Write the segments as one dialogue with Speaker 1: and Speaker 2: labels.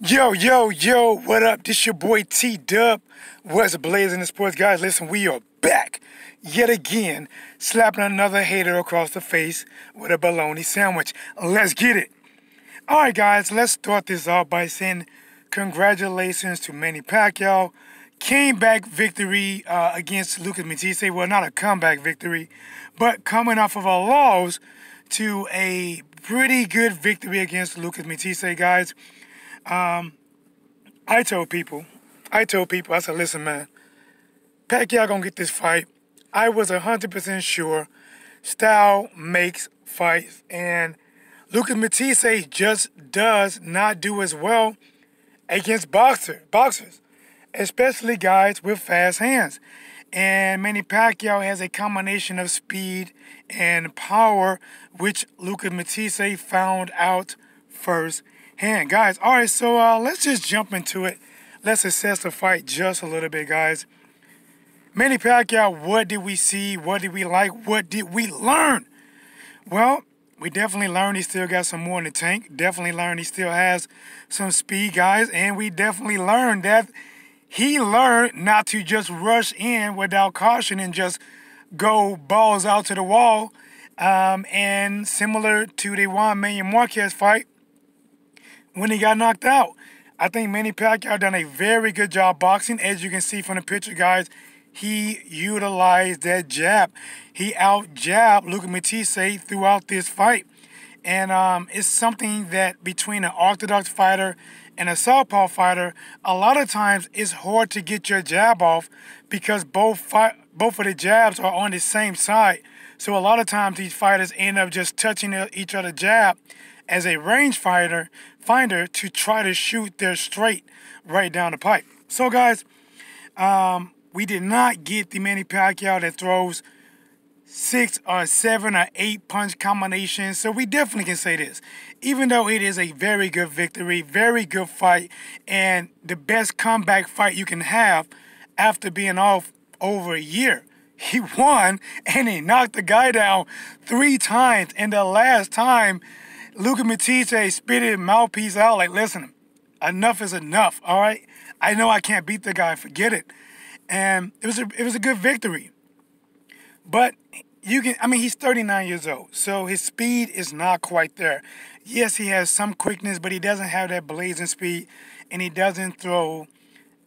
Speaker 1: Yo, yo, yo, what up? This your boy T-Dub. What's blazing the sports, guys? Listen, we are back yet again, slapping another hater across the face with a bologna sandwich. Let's get it. All right, guys, let's start this off by saying congratulations to Manny Pacquiao. Came back victory against Matthysse. Well, not a comeback victory, but coming off of a loss to a pretty good victory against Matthysse, guys. I told people, I said, listen, man, Pacquiao gonna get this fight. I was 100% sure style makes fights, and Matthysse just does not do as well against boxers, especially guys with fast hands. And Manny Pacquiao has a combination of speed and power, which Matthysse found out firsthand. Guys, all right, so let's just jump into it. Let's assess the fight just a little bit, guys. Manny Pacquiao, what did we see? What did we like? What did we learn? Well, we definitely learned he still got some more in the tank. Definitely learned he still has some speed, guys. And we definitely learned that he learned not to just rush in without caution and just go balls out to the wall. And similar to the Juan Manuel Marquez fight, when he got knocked out, I think Manny Pacquiao done a very good job boxing. As you can see from the picture, guys, he utilized that jab. He out-jabbed Matthysse throughout this fight. And it's something that between an orthodox fighter and a southpaw fighter, a lot of times it's hard to get your jab off because both of the jabs are on the same side. So a lot of times these fighters end up just touching each other's jab as a range finder to try to shoot their straight right down the pipe. So guys, we did not get the Manny Pacquiao that throws 6 or 7 or 8 punch combinations. So we definitely can say this. Even though it is a very good victory, very good fight, and the best comeback fight you can have after being off over a year. He won, and he knocked the guy down 3 times. And the last time, Matthysse spit his mouthpiece out like, listen, enough is enough, all right? I know I can't beat the guy, forget it. And it was a good victory. But he's 39 years old, so his speed is not quite there. Yes, he has some quickness, but he doesn't have that blazing speed, and he doesn't throw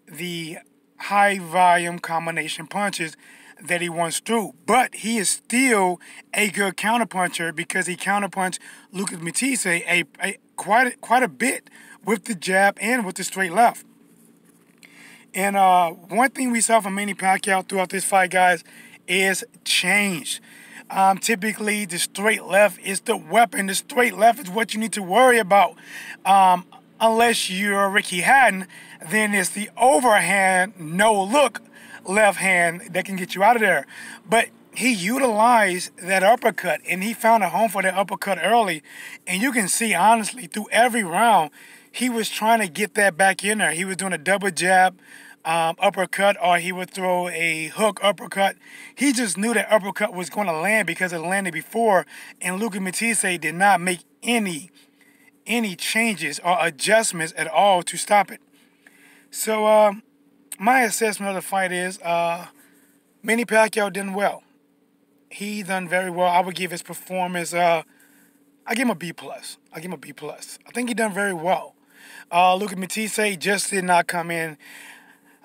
Speaker 1: the high volume combination punches that he once threw. But he is still a good counterpuncher because he counterpunched Matthysse quite a bit with the jab and with the straight left. And one thing we saw from Manny Pacquiao throughout this fight, guys, is change. Typically, the straight left is the weapon. The straight left is what you need to worry about. Unless you're Ricky Hatton, then it's the overhand, no-look left hand that can get you out of there. But he utilized that uppercut, and he found a home for that uppercut early. And you can see, honestly, through every round, he was trying to get that back in there. He was doing a double jab uppercut, or he would throw a hook uppercut. He just knew that uppercut was going to land because it landed before, and Matthysse did not make any changes or adjustments at all to stop it. So my assessment of the fight is Manny Pacquiao done well. He done very well. I would give his performance, I give him a B+. I think he done very well. Matthysse just did not come in.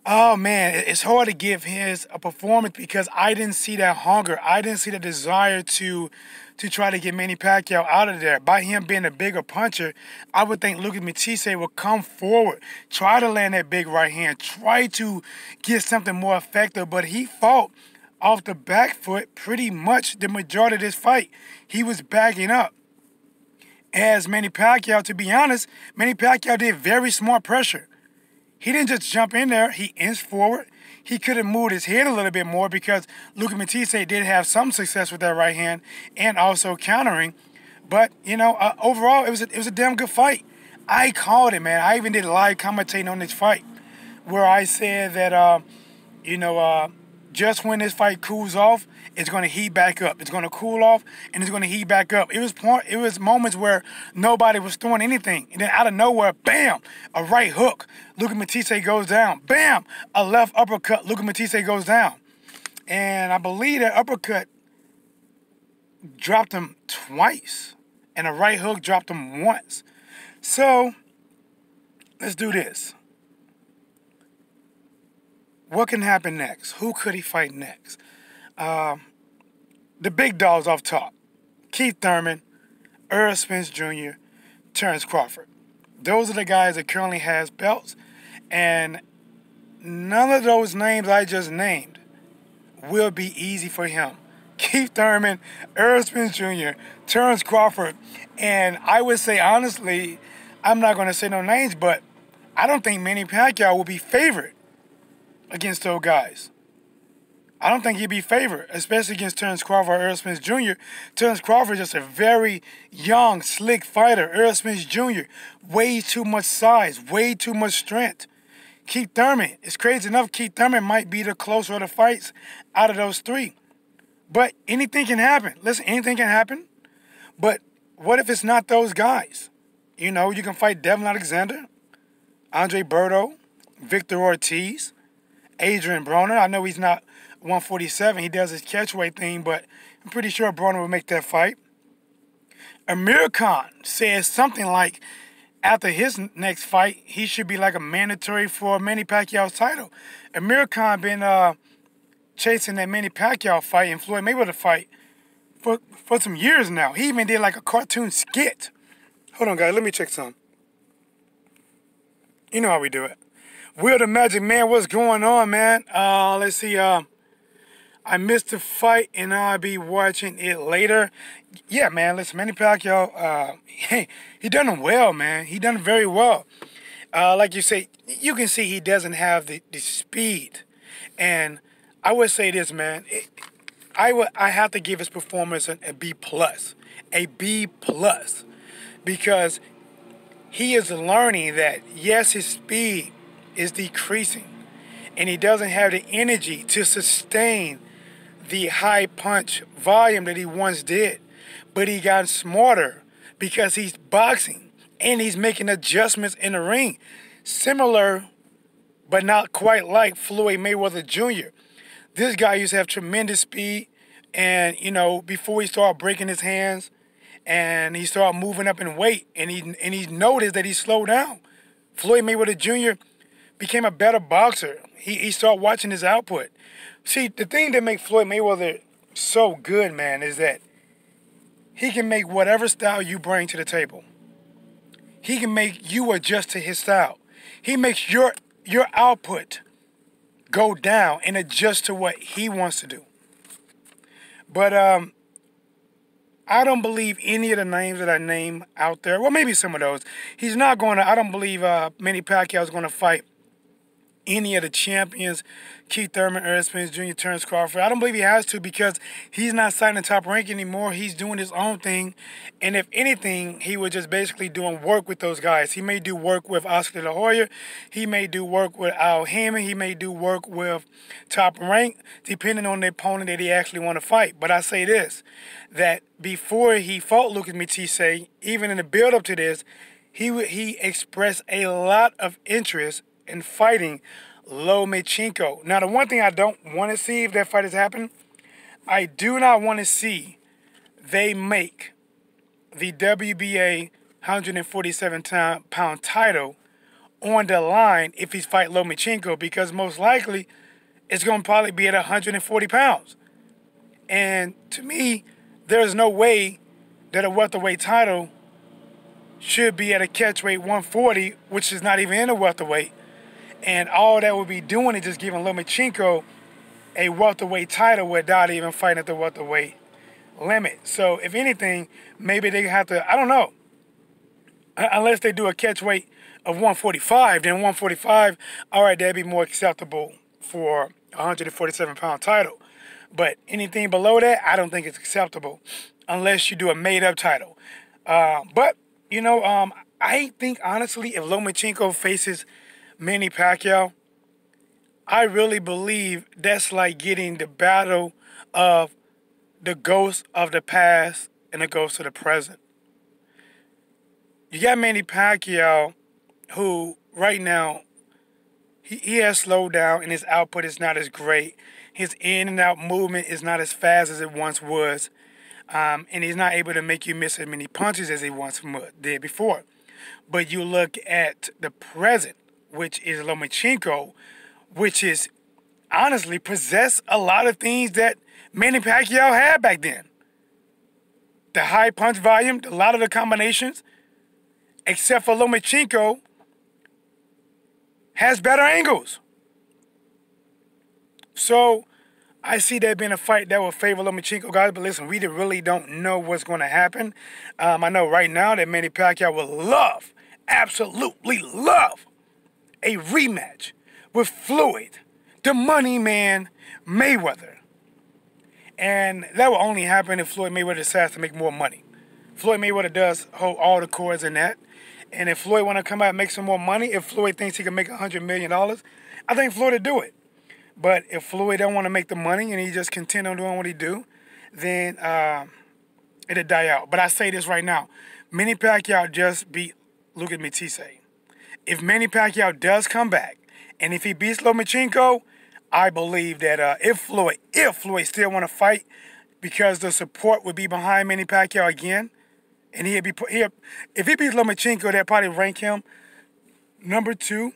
Speaker 1: Oh, man, it's hard to give his a performance because I didn't see that hunger. I didn't see the desire to try to get Manny Pacquiao out of there. By him being a bigger puncher, I would think Matthysse would come forward, try to land that big right hand, try to get something more effective, but he fought off the back foot pretty much the majority of this fight. He was backing up. As Manny Pacquiao, to be honest, Manny Pacquiao did very smart pressure. He didn't just jump in there. He inched forward. He could have moved his head a little bit more because Matthysse did have some success with that right hand and also countering. But, overall, it was a damn good fight. I called it, man. I even did live commentating on this fight where I said that, just when this fight cools off, it's going to heat back up. It's going to cool off, and it's going to heat back up. It was moments where nobody was throwing anything. And then out of nowhere, bam, a right hook. Lucas Matthysse goes down. Bam, a left uppercut. Lucas Matthysse goes down. And I believe that uppercut dropped him twice. And a right hook dropped him once. So, let's do this. What can happen next? Who could he fight next? The big dogs off top. Keith Thurman, Errol Spence Jr., Terrence Crawford. Those are the guys that currently has belts. And none of those names I just named will be easy for him. Keith Thurman, Errol Spence Jr., Terrence Crawford. And I would say, honestly, I'm not going to say no names, but I don't think Manny Pacquiao will be favored against those guys. I don't think he'd be favored, especially against Terrence Crawford or Errol Spence Jr. Terrence Crawford is just a very young, slick fighter. Errol Spence Jr., way too much size, way too much strength. Keith Thurman, it's crazy enough, Keith Thurman might be the closer of the fights out of those three. But anything can happen. Listen, anything can happen. But what if it's not those guys? You know, you can fight Devin Alexander, Andre Berto, Victor Ortiz, Adrian Broner. I know he's not 147. He does his catchweight thing, but I'm pretty sure Broner will make that fight. Amir Khan says something like, after his next fight, he should be like a mandatory for Manny Pacquiao's title. Amir Khan been chasing that Manny Pacquiao fight and Floyd Mayweather fight for some years now. He even did like a cartoon skit. Hold on, guys. Let me check some. You know how we do it. Will the Magic Man, what's going on, man? Let's see. I missed the fight, and I'll be watching it later. Yeah, man. Listen, Manny Pacquiao, he done it well, man. He done it very well. Like you say, you can see he doesn't have the speed. And I would say this, man. I have to give his performance a B+. A B+. Because he is learning that, yes, his speed is decreasing, and he doesn't have the energy to sustain the high punch volume that he once did. But he got smarter because he's boxing and he's making adjustments in the ring, similar but not quite like Floyd Mayweather Jr. This guy used to have tremendous speed, and you know, before he started breaking his hands and he started moving up in weight, and he noticed that he slowed down. Floyd Mayweather Jr. became a better boxer. He started watching his output. See, the thing that makes Floyd Mayweather so good, man, is that he can make whatever style you bring to the table. He can make you adjust to his style. He makes your output go down and adjust to what he wants to do. But I don't believe any of the names that I name out there. Well, maybe some of those. He's not going to, I don't believe Manny Pacquiao is going to fight any of the champions, Keith Thurman, Errol Spence Jr., Terrence Crawford. I don't believe he has to, because he's not signing Top Rank anymore. He's doing his own thing. And if anything, he was just basically doing work with those guys. He may do work with Oscar De La Hoya. He may do work with Al Hammond. He may do work with Top Rank, depending on the opponent that he actually want to fight. But I say this, that before he fought Lucas Matthysse, even in the build-up to this, he expressed a lot of interest in fighting Lomachenko. Now, the one thing I don't want to see if that fight has happened, I do not want to see they make the WBA 147-pound title on the line if he's fight Lomachenko, because most likely it's going to probably be at 140 pounds. And to me, there's no way that a welterweight title should be at a catchweight 140, which is not even in a welterweight. And all that would be doing is just giving Lomachenko a welterweight title without even fighting at the welterweight limit. So, if anything, maybe they have to, I don't know. Unless they do a catchweight of 145, then 145, all right, that'd be more acceptable for a 147-pound title. But anything below that, I don't think it's acceptable unless you do a made-up title. But, you know, I think, honestly, if Lomachenko faces Manny Pacquiao, I really believe that's like getting the battle of the ghost of the past and the ghost of the present. You got Manny Pacquiao, who right now he has slowed down and his output is not as great. His in and out movement is not as fast as it once was. And he's not able to make you miss as many punches as he once did before. But you look at the present, which is Lomachenko, which is honestly possess a lot of things that Manny Pacquiao had back then. The high punch volume, a lot of the combinations, except for Lomachenko, has better angles. So I see that being a fight that will favor Lomachenko, guys. But listen, we really don't know what's going to happen. I know right now that Manny Pacquiao will love, absolutely love, a rematch with Floyd, the money man Mayweather. And that will only happen if Floyd Mayweather decides to make more money. Floyd Mayweather does hold all the cords in that. And if Floyd want to come out and make some more money, if Floyd thinks he can make $100 million, I think Floyd will do it. But if Floyd don't want to make the money and he just continue on doing what he do, then it'll die out. But I say this right now. Manny Pacquiao just beat Lucas Matthysse. If Manny Pacquiao does come back, and if he beats Lomachenko, I believe that if Floyd still want to fight, because the support would be behind Manny Pacquiao again, and if he beats Lomachenko, they'll probably rank him number 2,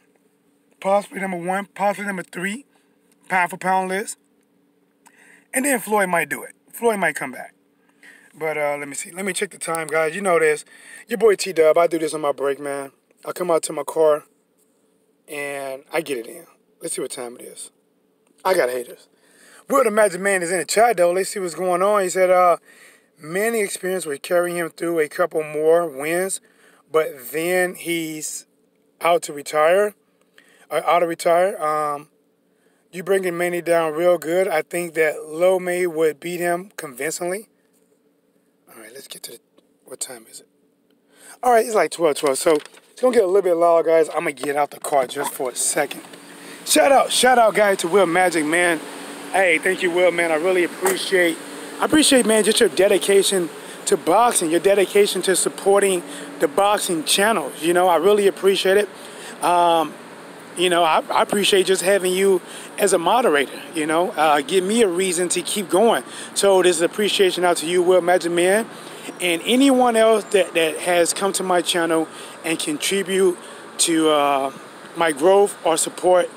Speaker 1: possibly number 1, possibly number 3, pound for pound list. And then Floyd might do it. Floyd might come back. But let me see. Let me check the time, guys. You know this. Your boy T-Dub, I do this on my break, man. I come out to my car, and I get it in. Let's see what time it is. I got haters. Will the Magic Man is in the chat, though. Let's see what's going on. He said, many experience will carry him through a couple more wins, but then he's out to retire. You bringing Manny down real good. I think that Lomay would beat him convincingly. All right, let's get to what time is it? All right, it's like 12. So it's going to get a little bit loud, guys. I'm going to get out the car just for a second. Shout out, guys, to Will Magic, man. Hey, thank you, Will, man. I really appreciate, man, just your dedication to boxing, your dedication to supporting the boxing channels. You know, I really appreciate it. You know, I appreciate just having you as a moderator, you know. Give me a reason to keep going. So this is appreciation out to you, Will Magic Man, and anyone else that has come to my channel and contribute to my growth or support.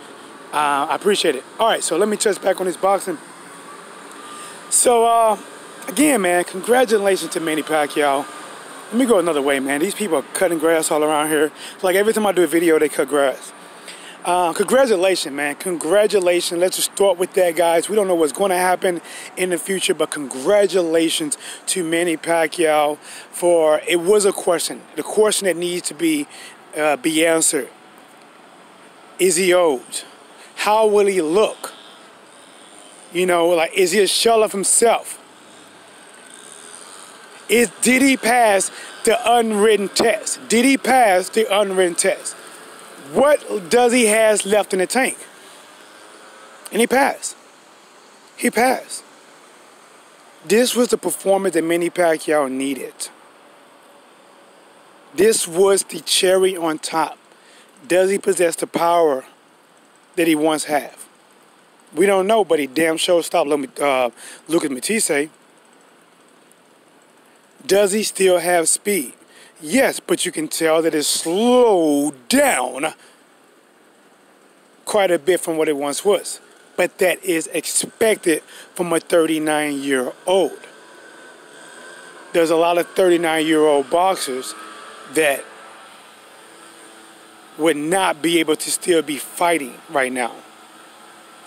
Speaker 1: I appreciate it. All right, so let me touch back on this boxing. So, again, man, congratulations to Manny Pacquiao. Let me go another way, man. These people are cutting grass all around here. It's like every time I do a video, they cut grass. Congratulations, man. Congratulations. Let's just start with that, guys. We don't know what's going to happen in the future, but congratulations to Manny Pacquiao for, it was a question. The question that needs to be answered. Is he old? How will he look? You know, like, is he a shell of himself? Did he pass the unwritten test? Did he pass the unwritten test? What does he has left in the tank? And he passed. He passed. This was the performance that Manny Pacquiao needed. This was the cherry on top. Does he possess the power that he once had? We don't know, but he damn sure stopped Lucas Matthysse. Does he still have speed? Yes, but you can tell that it's slowed down quite a bit from what it once was. But that is expected from a 39-year-old. There's a lot of 39-year-old boxers that would not be able to still be fighting right now.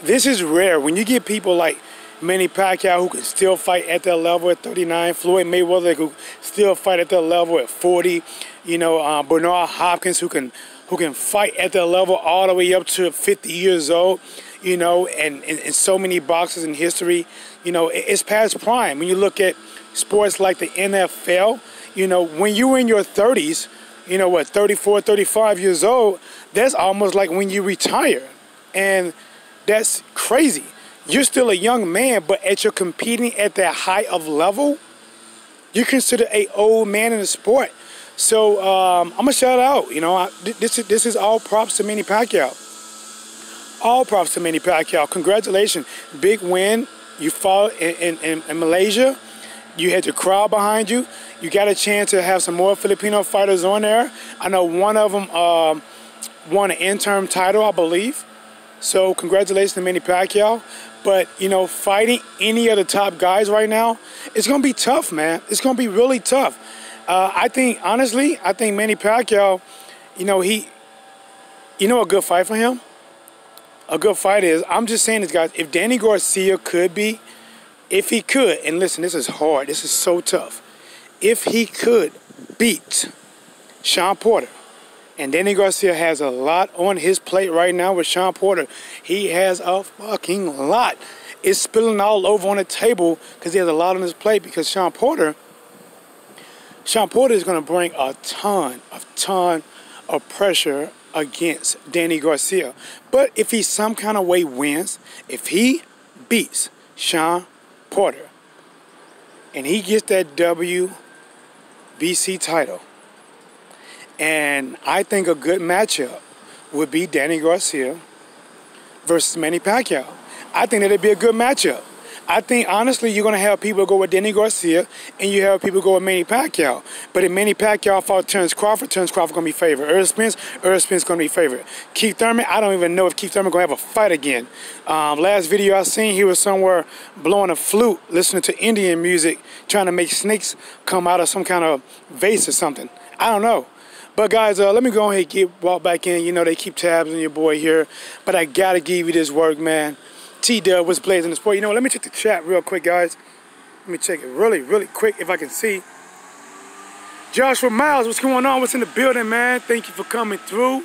Speaker 1: This is rare. When you get people like Manny Pacquiao who can still fight at that level at 39, Floyd Mayweather who still fight at that level at 40, you know, Bernard Hopkins who can fight at that level all the way up to 50 years old, you know, and so many boxers in history, you know, it's past prime. When you look at sports like the NFL, you know, when you're in your 30s, you know what, 34, 35 years old, that's almost like when you retire. And That's crazy. You're still a young man, but as you're competing at that high of level, you're considered an old man in the sport. So I'm gonna shout out. You know, this is all props to Manny Pacquiao. All props to Manny Pacquiao. Congratulations, big win. You fought in Malaysia. You had your crowd behind you. You got a chance to have some more Filipino fighters on there. I know one of them won an interim title, I believe. So congratulations to Manny Pacquiao. But, you know, fighting any of the top guys right now, it's going to be tough, man. It's going to be really tough. I think, honestly, Manny Pacquiao, you know, a good fight for him? A good fight is, I'm just saying this, guys, if Danny Garcia could be, if he could, and listen, this is hard, this is so tough. If he could beat Sean Porter, and Danny Garcia has a lot on his plate right now with Sean Porter. He has a fucking lot. It's spilling all over on the table because he has a lot on his plate because Sean Porter is going to bring a ton of pressure against Danny Garcia. But if he some kind of way wins, if he beats Sean Porter and he gets that WBC title, and I think a good matchup would be Danny Garcia versus Manny Pacquiao. I think that'd be a good matchup. I think, honestly, you're going to have people go with Danny Garcia and you have people go with Manny Pacquiao. But if Manny Pacquiao fought Terence Crawford going to be favored. Errol Spence going to be favored. Keith Thurman, I don't even know if Keith Thurman going to have a fight again. Last video I seen, he was somewhere blowing a flute, listening to Indian music, trying to make snakes come out of some kind of vase or something. I don't know. But guys, let me go ahead and walk back in. You know they keep tabs on your boy here, but I gotta give you this work, man. T-Dub was blazing the sport. You know, let me check the chat real quick, guys. Let me check it really quick if I can see. Joshua Miles, what's going on? What's in the building, man? Thank you for coming through.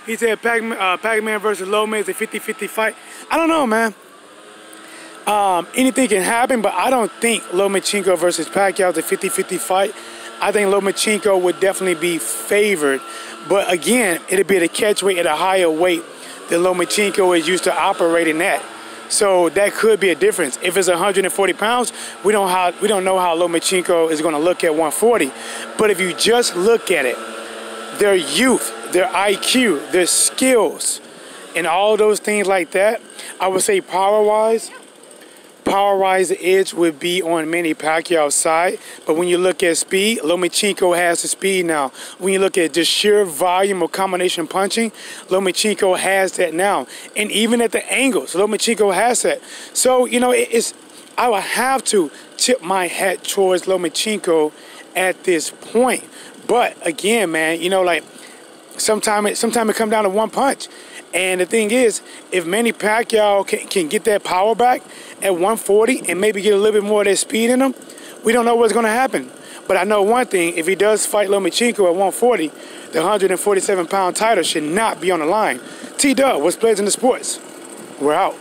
Speaker 1: He said Pac-Man versus Lomez, a 50-50 fight. I don't know, man. Anything can happen, but I don't think Lomachenko versus Pacquiao is a 50-50 fight. I think Lomachenko would definitely be favored. But again, it'd be the catch weight at a higher weight than Lomachenko is used to operating at. So that could be a difference. If it's 140 pounds, we don't know how Lomachenko is going to look at 140. But if you just look at it, their youth, their IQ, their skills, and all those things like that, I would say power-wise, the edge would be on Manny Pacquiao's side. But when you look at speed, Lomachenko has the speed now. When you look at just sheer volume of combination punching, Lomachenko has that now. And even at the angles, Lomachenko has that. So, you know, I would have to tip my hat towards Lomachenko at this point. But again, man, you know, like sometimes it comes down to one punch. And the thing is, if Manny Pacquiao can get that power back at 140 and maybe get a little bit more of that speed in him, we don't know what's going to happen. But I know one thing, if he does fight Lomachenko at 140, the 147-pound title should not be on the line. T-Dub, what's blazing the sports? We're out.